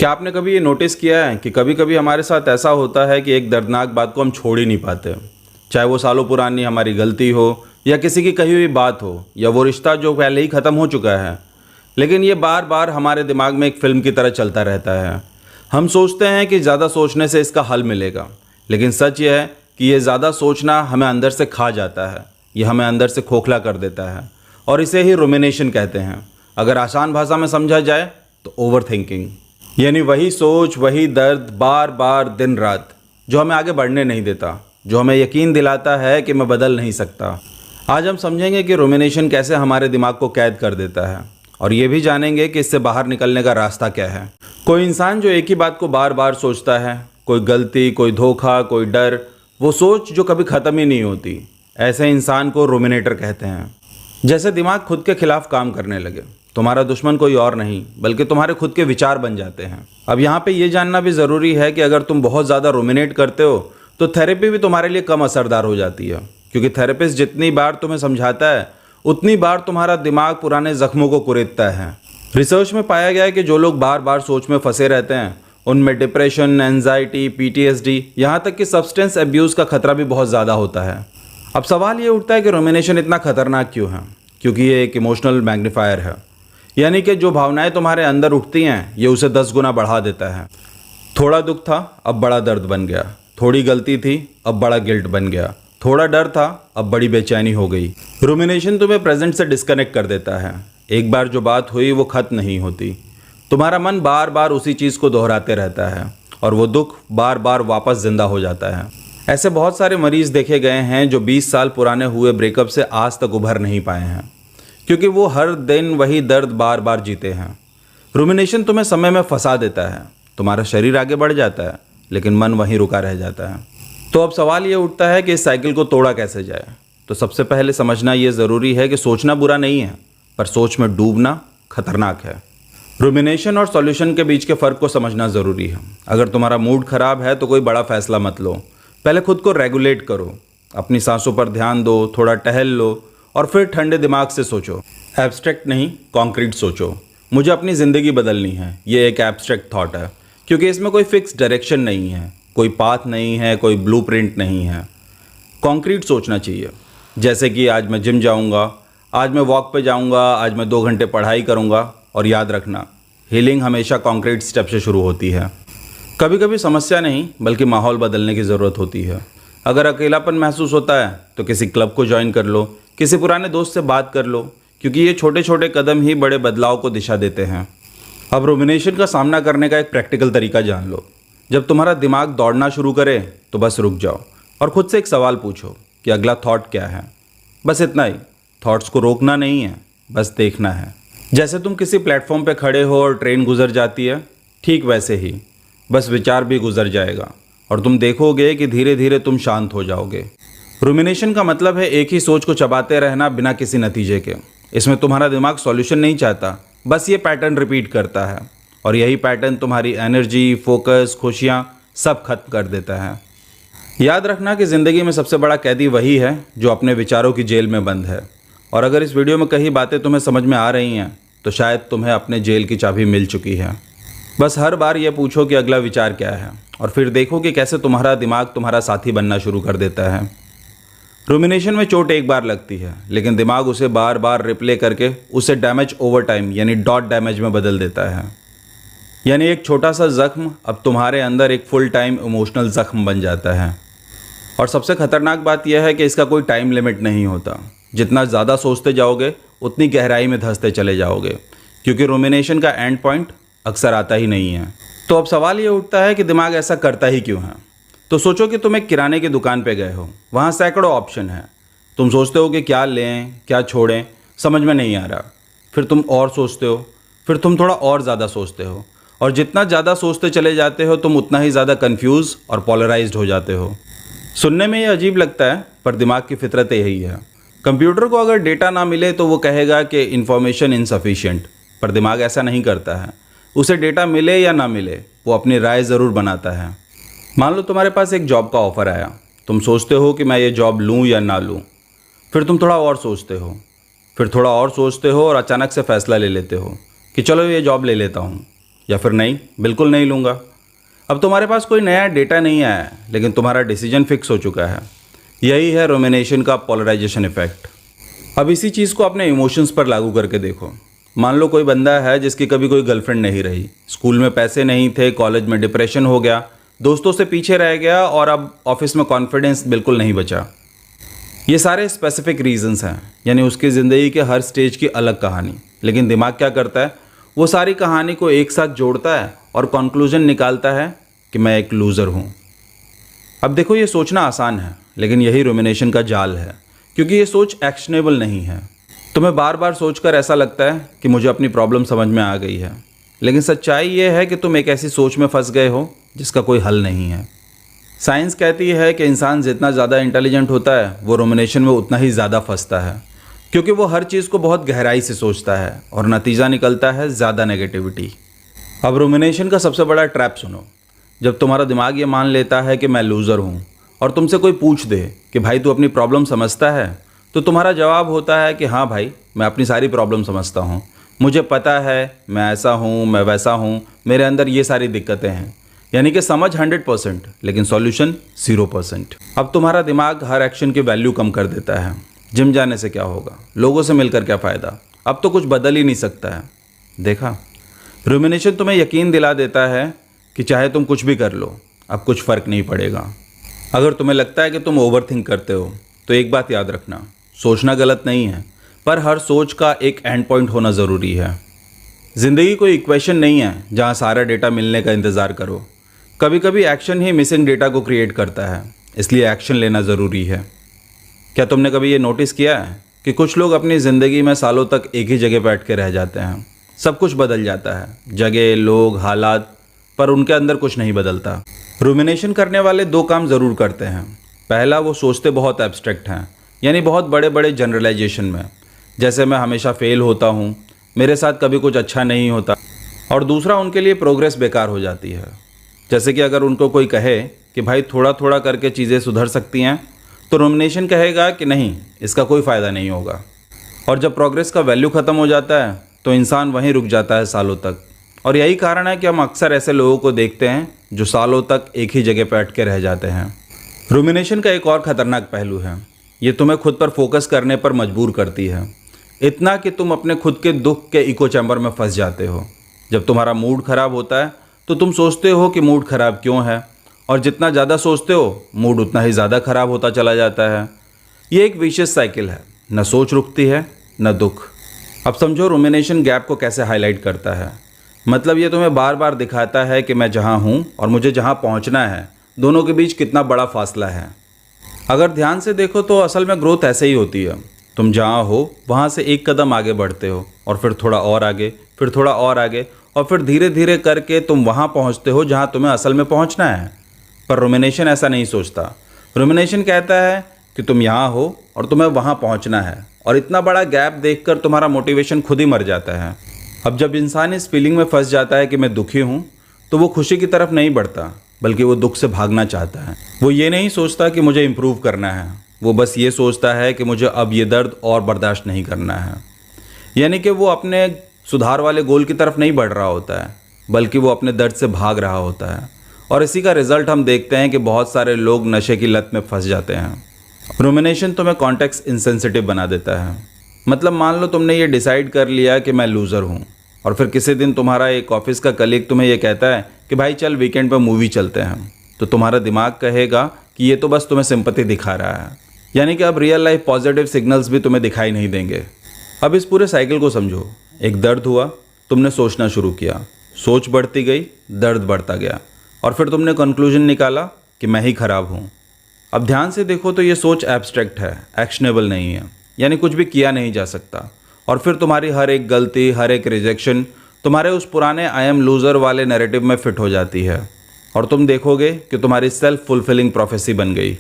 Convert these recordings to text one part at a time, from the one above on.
क्या आपने कभी ये नोटिस किया है कि कभी कभी हमारे साथ ऐसा होता है कि एक दर्दनाक बात को हम छोड़ ही नहीं पाते। चाहे वो सालों पुरानी हमारी गलती हो या किसी की कही हुई बात हो या वो रिश्ता जो पहले ही ख़त्म हो चुका है, लेकिन ये बार बार हमारे दिमाग में एक फ़िल्म की तरह चलता रहता है। हम सोचते हैं कि ज़्यादा सोचने से इसका हल मिलेगा, लेकिन सच ये है कि ये ज़्यादा सोचना हमें अंदर से खा जाता है। ये हमें अंदर से खोखला कर देता है और इसे ही रुमिनेशन कहते हैं। अगर आसान भाषा में समझा जाए तो ओवर थिंकिंग, यानी वही सोच, वही दर्द बार बार दिन रात, जो हमें आगे बढ़ने नहीं देता, जो हमें यकीन दिलाता है कि मैं बदल नहीं सकता। आज हम समझेंगे कि रुमिनेशन कैसे हमारे दिमाग को कैद कर देता है और ये भी जानेंगे कि इससे बाहर निकलने का रास्ता क्या है। कोई इंसान जो एक ही बात को बार बार सोचता है, कोई गलती, कोई धोखा, कोई डर, वो सोच जो कभी ख़त्म ही नहीं होती, ऐसे इंसान को रुमिनेटर कहते हैं। जैसे दिमाग खुद के खिलाफ काम करने लगे। तुम्हारा दुश्मन कोई और नहीं बल्कि तुम्हारे खुद के विचार बन जाते हैं। अब यहाँ पे ये जानना भी ज़रूरी है कि अगर तुम बहुत ज़्यादा रुमिनेट करते हो तो थेरेपी भी तुम्हारे लिए कम असरदार हो जाती है, क्योंकि थेरेपिस्ट जितनी बार तुम्हें समझाता है उतनी बार तुम्हारा दिमाग पुराने जख्मों को कुरेदता है। रिसर्च में पाया गया है कि जो लोग बार बार सोच में फंसे रहते हैं उनमें डिप्रेशन, एंजाइटी, PTSD, यहाँ तक कि सब्सटेंस एब्यूज़ का खतरा भी बहुत ज़्यादा होता है। अब सवाल ये उठता है कि रुमिनेशन इतना खतरनाक क्यों है? क्योंकि ये एक इमोशनल मैग्नीफायर है, यानी कि जो भावनाएं तुम्हारे अंदर उठती हैं ये उसे 10 गुना बढ़ा देता है। थोड़ा दुख था, अब बड़ा दर्द बन गया। थोड़ी गलती थी, अब बड़ा गिल्ट बन गया। थोड़ा डर था, अब बड़ी बेचैनी हो गई। रुमिनेशन तुम्हें प्रेजेंट से डिस्कनेक्ट कर देता है। एक बार जो बात हुई वो खत्म नहीं होती। तुम्हारा मन बार बार उसी चीज़ को दोहराते रहता है और वो दुख बार बार वापस जिंदा हो जाता है। ऐसे बहुत सारे मरीज देखे गए हैं जो 20 साल पुराने हुए ब्रेकअप से आज तक उभर नहीं पाए हैं, क्योंकि वो हर दिन वही दर्द बार बार जीते हैं। रुमिनेशन तुम्हें समय में फंसा देता है। तुम्हारा शरीर आगे बढ़ जाता है लेकिन मन वहीं रुका रह जाता है। तो अब सवाल ये उठता है कि इस साइकिल को तोड़ा कैसे जाए। तो सबसे पहले समझना ये ज़रूरी है कि सोचना बुरा नहीं है, पर सोच में डूबना खतरनाक है। रुमिनेशन और सॉल्यूशन के बीच के फ़र्क को समझना ज़रूरी है। अगर तुम्हारा मूड ख़राब है तो कोई बड़ा फैसला मत लो। पहले खुद को रेगुलेट करो, अपनी सांसों पर ध्यान दो, थोड़ा टहल लो और फिर ठंडे दिमाग से सोचो। एब्स्ट्रैक्ट नहीं, कॉन्क्रीट सोचो। मुझे अपनी ज़िंदगी बदलनी है, ये एक एब्स्ट्रैक्ट थॉट है, क्योंकि इसमें कोई फिक्स डायरेक्शन नहीं है, कोई पाथ नहीं है, कोई ब्लूप्रिंट नहीं है। कॉन्क्रीट सोचना चाहिए, जैसे कि आज मैं जिम जाऊंगा, आज मैं वॉक पे जाऊंगा, आज मैं 2 घंटे पढ़ाई करूंगा। और याद रखना, हीलिंग हमेशा कॉन्क्रीट स्टेप से शुरू होती है। कभी कभी समस्या नहीं बल्कि माहौल बदलने की ज़रूरत होती है। अगर अकेलापन महसूस होता है तो किसी क्लब को ज्वाइन कर लो, किसी पुराने दोस्त से बात कर लो, क्योंकि ये छोटे छोटे कदम ही बड़े बदलाव को दिशा देते हैं। अब रुमिनेशन का सामना करने का एक प्रैक्टिकल तरीका जान लो। जब तुम्हारा दिमाग दौड़ना शुरू करे तो बस रुक जाओ और खुद से एक सवाल पूछो कि अगला थॉट क्या है। बस इतना ही। थॉट्स को रोकना नहीं है, बस देखना है। जैसे तुम किसी प्लेटफॉर्म पे खड़े हो और ट्रेन गुजर जाती है, ठीक वैसे ही बस विचार भी गुजर जाएगा और तुम देखोगे कि धीरे धीरे तुम शांत हो जाओगे। रुमिनेशन का मतलब है एक ही सोच को चबाते रहना बिना किसी नतीजे के। इसमें तुम्हारा दिमाग सॉल्यूशन नहीं चाहता, बस ये पैटर्न रिपीट करता है और यही पैटर्न तुम्हारी एनर्जी, फोकस, खुशियाँ सब खत्म कर देता है। याद रखना कि ज़िंदगी में सबसे बड़ा कैदी वही है जो अपने विचारों की जेल में बंद है। और अगर इस वीडियो में कई बातें तुम्हें समझ में आ रही हैं तो शायद तुम्हें अपने जेल की चाबी मिल चुकी है। बस हर बार ये पूछो कि अगला विचार क्या है और फिर देखो कि कैसे तुम्हारा दिमाग तुम्हारा साथी बनना शुरू कर देता है। रुमिनेशन में चोट एक बार लगती है, लेकिन दिमाग उसे बार बार रिप्ले करके उसे डैमेज ओवर टाइम यानी डॉट डैमेज में बदल देता है। यानी एक छोटा सा जख्म अब तुम्हारे अंदर एक फुल टाइम इमोशनल जख्म बन जाता है। और सबसे खतरनाक बात यह है कि इसका कोई टाइम लिमिट नहीं होता। जितना ज़्यादा सोचते जाओगे उतनी गहराई में धंसते चले जाओगे, क्योंकि रुमिनेशन का एंड पॉइंट अक्सर आता ही नहीं है। तो अब सवाल ये उठता है कि दिमाग ऐसा करता ही क्यों है। तो सोचो कि तुम एक किराने की दुकान पे गए हो, वहाँ सैकड़ों ऑप्शन है। तुम सोचते हो कि क्या लें क्या छोड़ें, समझ में नहीं आ रहा। फिर तुम और सोचते हो, फिर तुम थोड़ा और ज़्यादा सोचते हो, और जितना ज़्यादा सोचते चले जाते हो तुम उतना ही ज़्यादा कन्फ्यूज़ और पोलराइज्ड हो जाते हो। सुनने में ये अजीब लगता है, पर दिमाग की फितरत यही है। कंप्यूटर को अगर डेटा ना मिले तो वो कहेगा कि इन्फॉर्मेशन इनसफिशिएंट, पर दिमाग ऐसा नहीं करता है। उसे डेटा मिले या ना मिले वो अपनी राय ज़रूर बनाता है। मान लो तुम्हारे पास एक जॉब का ऑफ़र आया। तुम सोचते हो कि मैं ये जॉब लूँ या ना लूँ। फिर तुम थोड़ा और सोचते हो, फिर थोड़ा और सोचते हो और अचानक से फ़ैसला ले लेते हो कि चलो ये जॉब ले लेता हूँ। या फिर नहीं, बिल्कुल नहीं लूँगा। अब तुम्हारे पास कोई नया डेटा नहीं आया है, लेकिन तुम्हारा डिसीजन फिक्स हो चुका है। यही है रुमिनेशन का पोलराइजेशन इफेक्ट। अब इसी चीज़ को अपने इमोशंस पर लागू करके देखो। मान लो कोई बंदा है जिसकी कभी कोई गर्लफ्रेंड नहीं रही, स्कूल में पैसे नहीं थे, कॉलेज में डिप्रेशन हो गया, दोस्तों से पीछे रह गया और अब ऑफिस में कॉन्फिडेंस बिल्कुल नहीं बचा। ये सारे स्पेसिफिक रीजंस हैं, यानी उसकी ज़िंदगी के हर स्टेज की अलग कहानी। लेकिन दिमाग क्या करता है, वो सारी कहानी को एक साथ जोड़ता है और कंक्लूजन निकालता है कि मैं एक लूज़र हूँ। अब देखो, ये सोचना आसान है, लेकिन यही रुमिनेशन का जाल है, क्योंकि ये सोच एक्शनेबल नहीं है। तुम्हें बार बार सोचकर ऐसा लगता है कि मुझे अपनी प्रॉब्लम समझ में आ गई है, लेकिन सच्चाई ये है कि तुम एक ऐसी सोच में फंस गए हो जिसका कोई हल नहीं है। साइंस कहती है कि इंसान जितना ज़्यादा इंटेलिजेंट होता है वो रुमिनेशन में उतना ही ज़्यादा फंसता है, क्योंकि वो हर चीज़ को बहुत गहराई से सोचता है और नतीजा निकलता है ज़्यादा नेगेटिविटी। अब रुमिनेशन का सबसे बड़ा ट्रैप सुनो। जब तुम्हारा दिमाग ये मान लेता है कि मैं लूज़र हूँ और तुमसे कोई पूछ दे कि भाई तू अपनी प्रॉब्लम समझता है, तो तुम्हारा जवाब होता है कि हाँ भाई, मैं अपनी सारी प्रॉब्लम समझता हूँ, मुझे पता है मैं ऐसा हूँ, मैं वैसा हूँ, मेरे अंदर ये सारी दिक्कतें हैं। यानी कि समझ 100%, लेकिन सॉल्यूशन 0%। अब तुम्हारा दिमाग हर एक्शन की वैल्यू कम कर देता है। जिम जाने से क्या होगा, लोगों से मिलकर क्या फ़ायदा, अब तो कुछ बदल ही नहीं सकता है। देखा, रुमिनेशन तुम्हें यकीन दिला देता है कि चाहे तुम कुछ भी कर लो, अब कुछ फ़र्क नहीं पड़ेगा। अगर तुम्हें लगता है कि तुम ओवरथिंक करते हो, तो एक बात याद रखना, सोचना गलत नहीं है, पर हर सोच का एक एंड पॉइंट होना ज़रूरी है। ज़िंदगी कोई इक्वेशन नहीं है जहाँ सारा डेटा मिलने का इंतज़ार करो। कभी कभी एक्शन ही मिसिंग डेटा को क्रिएट करता है, इसलिए एक्शन लेना ज़रूरी है। क्या तुमने कभी ये नोटिस किया है कि कुछ लोग अपनी ज़िंदगी में सालों तक एक ही जगह बैठ के रह जाते हैं? सब कुछ बदल जाता है, जगह, लोग, हालात, पर उनके अंदर कुछ नहीं बदलता। रुमिनेशन करने वाले दो काम ज़रूर करते हैं। पहला, वो सोचते बहुत एब्स्ट्रैक्ट हैं, यानी बहुत बड़े बड़े जनरलाइजेशन में, जैसे मैं हमेशा फेल होता हूँ, मेरे साथ कभी कुछ अच्छा नहीं होता। और दूसरा, उनके लिए प्रोग्रेस बेकार हो जाती है। जैसे कि अगर उनको कोई कहे कि भाई थोड़ा थोड़ा करके चीज़ें सुधर सकती हैं, तो रुमिनेशन कहेगा कि नहीं, इसका कोई फ़ायदा नहीं होगा। और जब प्रोग्रेस का वैल्यू ख़त्म हो जाता है तो इंसान वहीं रुक जाता है सालों तक। और यही कारण है कि हम अक्सर ऐसे लोगों को देखते हैं जो सालों तक एक ही जगह बैठ के रह जाते हैं। रुमिनेशन का एक और ख़तरनाक पहलू है, ये तुम्हें खुद पर फोकस करने पर मजबूर करती है, इतना कि तुम अपने खुद के दुख के इको चैम्बर में फंस जाते हो। जब तुम्हारा मूड ख़राब होता है तो तुम सोचते हो कि मूड ख़राब क्यों है, और जितना ज़्यादा सोचते हो मूड उतना ही ज़्यादा ख़राब होता चला जाता है। ये एक विशियस साइकिल है, न सोच रुकती है न दुख। अब समझो रुमिनेशन गैप को कैसे हाईलाइट करता है। मतलब ये तुम्हें बार बार दिखाता है कि मैं जहाँ हूँ और मुझे जहाँ पहुँचना है, दोनों के बीच कितना बड़ा फासला है। अगर ध्यान से देखो तो असल में ग्रोथ ऐसे ही होती है। तुम जहाँ हो वहाँ से एक कदम आगे बढ़ते हो, और फिर थोड़ा और आगे, फिर थोड़ा और आगे, और फिर धीरे धीरे करके तुम वहाँ पहुँचते हो जहाँ तुम्हें असल में पहुँचना है। पर रुमिनेशन ऐसा नहीं सोचता। रुमिनेशन कहता है कि तुम यहाँ हो और तुम्हें वहाँ पहुँचना है, और इतना बड़ा गैप देखकर तुम्हारा मोटिवेशन खुद ही मर जाता है। अब जब इंसान इस फीलिंग में फंस जाता है कि मैं दुखी हूँ, तो वो खुशी की तरफ नहीं बढ़ता, बल्कि वो दुख से भागना चाहता है। वो ये नहीं सोचता कि मुझे इम्प्रूव करना है, वो बस ये सोचता है कि मुझे अब ये दर्द और बर्दाश्त नहीं करना है। यानी कि वो अपने सुधार वाले गोल की तरफ नहीं बढ़ रहा होता है, बल्कि वो अपने दर्द से भाग रहा होता है। और इसी का रिजल्ट हम देखते हैं कि बहुत सारे लोग नशे की लत में फंस जाते हैं। रुमिनेशन तुम्हें कॉन्टेक्स्ट इंसेंसिटिव बना देता है। मतलब मान लो तुमने ये डिसाइड कर लिया कि मैं लूज़र हूँ, और फिर किसी दिन तुम्हारा एक ऑफिस का कलीग तुम्हें ये कहता है कि भाई चल वीकेंड पर मूवी चलते हैं, तो तुम्हारा दिमाग कहेगा कि ये तो बस तुम्हें सिंपैथी दिखा रहा है। यानी कि अब रियल लाइफ पॉजिटिव सिग्नल्स भी तुम्हें दिखाई नहीं देंगे। अब इस पूरे साइकिल को समझो। एक दर्द हुआ, तुमने सोचना शुरू किया, सोच बढ़ती गई, दर्द बढ़ता गया, और फिर तुमने कंक्लूजन निकाला कि मैं ही खराब हूँ। अब ध्यान से देखो तो ये सोच एब्स्ट्रैक्ट है, एक्शनेबल नहीं है, यानी कुछ भी किया नहीं जा सकता। और फिर तुम्हारी हर एक गलती, हर एक रिजेक्शन तुम्हारे उस पुराने आई एम लूज़र वाले नैरेटिव में फिट हो जाती है, और तुम देखोगे कि तुम्हारी सेल्फ फुलफिलिंग प्रोफेसी बन गई।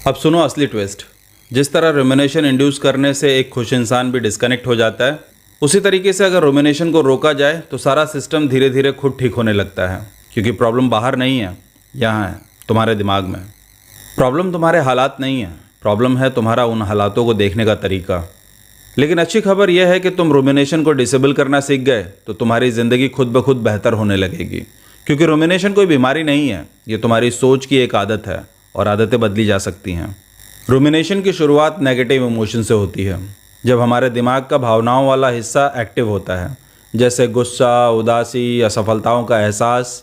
अब सुनो असली ट्विस्ट। जिस तरह रुमिनेशन इंड्यूस करने से एक खुश इंसान भी डिस्कनेक्ट हो जाता है, उसी तरीके से अगर रुमिनेशन को रोका जाए तो सारा सिस्टम धीरे धीरे खुद ठीक होने लगता है। क्योंकि प्रॉब्लम बाहर नहीं है, यहाँ है, तुम्हारे दिमाग में। प्रॉब्लम तुम्हारे हालात नहीं है, प्रॉब्लम है तुम्हारा उन हालातों को देखने का तरीका। लेकिन अच्छी खबर यह है कि तुम रुमिनेशन को डिसेबल करना सीख गए तो तुम्हारी ज़िंदगी खुद ब खुद बेहतर होने लगेगी, क्योंकि रुमिनेशन कोई बीमारी नहीं है, ये तुम्हारी सोच की एक आदत है और आदतें बदली जा सकती हैं। रुमिनेशन की शुरुआत नेगेटिव इमोशन से होती है, जब हमारे दिमाग का भावनाओं वाला हिस्सा एक्टिव होता है, जैसे गुस्सा, उदासी, असफलताओं का एहसास,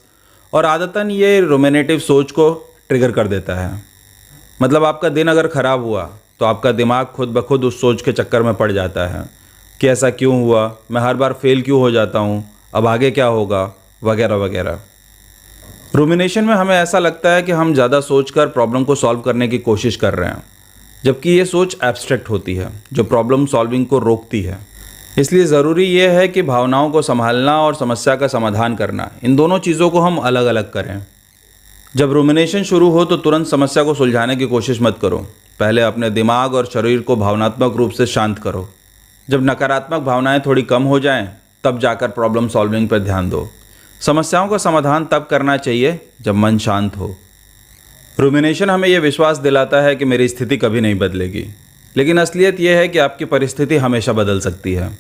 और आदतन ये रुमिनेटिव सोच को ट्रिगर कर देता है। मतलब आपका दिन अगर ख़राब हुआ तो आपका दिमाग खुद ब खुद उस सोच के चक्कर में पड़ जाता है कि ऐसा क्यों हुआ, मैं हर बार फेल क्यों हो जाता हूँ, अब आगे क्या होगा, वगैरह वगैरह। रुमिनेशन में हमें ऐसा लगता है कि हम ज़्यादा सोचकर प्रॉब्लम को सॉल्व करने की कोशिश कर रहे हैं, जबकि ये सोच एब्स्ट्रैक्ट होती है जो प्रॉब्लम सॉल्विंग को रोकती है। इसलिए ज़रूरी ये है कि भावनाओं को संभालना और समस्या का समाधान करना, इन दोनों चीज़ों को हम अलग अलग करें। जब रुमिनेशन शुरू हो तो तुरंत समस्या को सुलझाने की कोशिश मत करो। पहले अपने दिमाग और शरीर को भावनात्मक रूप से शांत करो। जब नकारात्मक भावनाएं थोड़ी कम हो जाएं, तब जाकर प्रॉब्लम सॉल्विंग पर ध्यान दो। समस्याओं का समाधान तब करना चाहिए जब मन शांत हो। रुमिनेशन हमें यह विश्वास दिलाता है कि मेरी स्थिति कभी नहीं बदलेगी, लेकिन असलियत यह है कि आपकी परिस्थिति हमेशा बदल सकती है।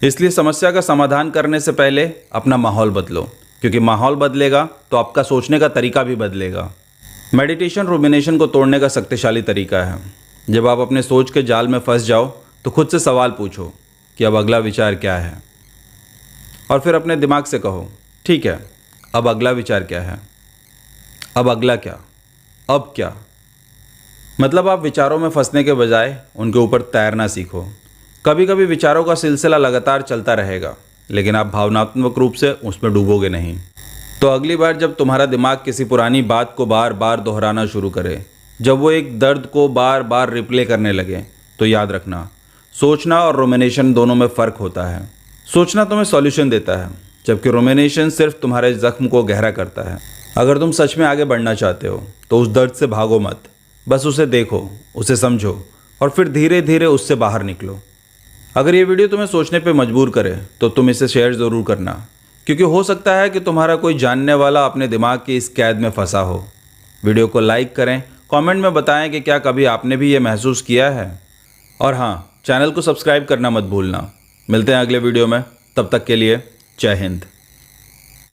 इसलिए समस्या का समाधान करने से पहले अपना माहौल बदलो, क्योंकि माहौल बदलेगा तो आपका सोचने का तरीका भी बदलेगा। मेडिटेशन रुमिनेशन को तोड़ने का शक्तिशाली तरीका है। जब आप अपने सोच के जाल में फंस जाओ तो खुद से सवाल पूछो कि अब अगला विचार क्या है, और फिर अपने दिमाग से कहो, ठीक है, अब अगला विचार क्या है, अब अगला क्या, अब क्या। मतलब आप विचारों में फंसने के बजाय उनके ऊपर तैरना सीखो। कभी कभी विचारों का सिलसिला लगातार चलता रहेगा, लेकिन आप भावनात्मक रूप से उसमें डूबोगे नहीं। तो अगली बार जब तुम्हारा दिमाग किसी पुरानी बात को बार बार दोहराना शुरू करे, जब वो एक दर्द को बार बार रिप्ले करने लगे, तो याद रखना, सोचना और रुमिनेशन दोनों में फ़र्क होता है। सोचना तुम्हें सॉल्यूशन देता है, जबकि रुमिनेशन सिर्फ तुम्हारे जख्म को गहरा करता है। अगर तुम सच में आगे बढ़ना चाहते हो तो उस दर्द से भागो मत, बस उसे देखो, उसे समझो और फिर धीरे धीरे उससे बाहर निकलो। अगर ये वीडियो तुम्हें सोचने पे मजबूर करे तो तुम इसे शेयर ज़रूर करना, क्योंकि हो सकता है कि तुम्हारा कोई जानने वाला अपने दिमाग की इस कैद में फंसा हो। वीडियो को लाइक करें, कमेंट में बताएं कि क्या कभी आपने भी ये महसूस किया है, और हाँ, चैनल को सब्सक्राइब करना मत भूलना। मिलते हैं अगले वीडियो में, तब तक के लिए जय हिंद।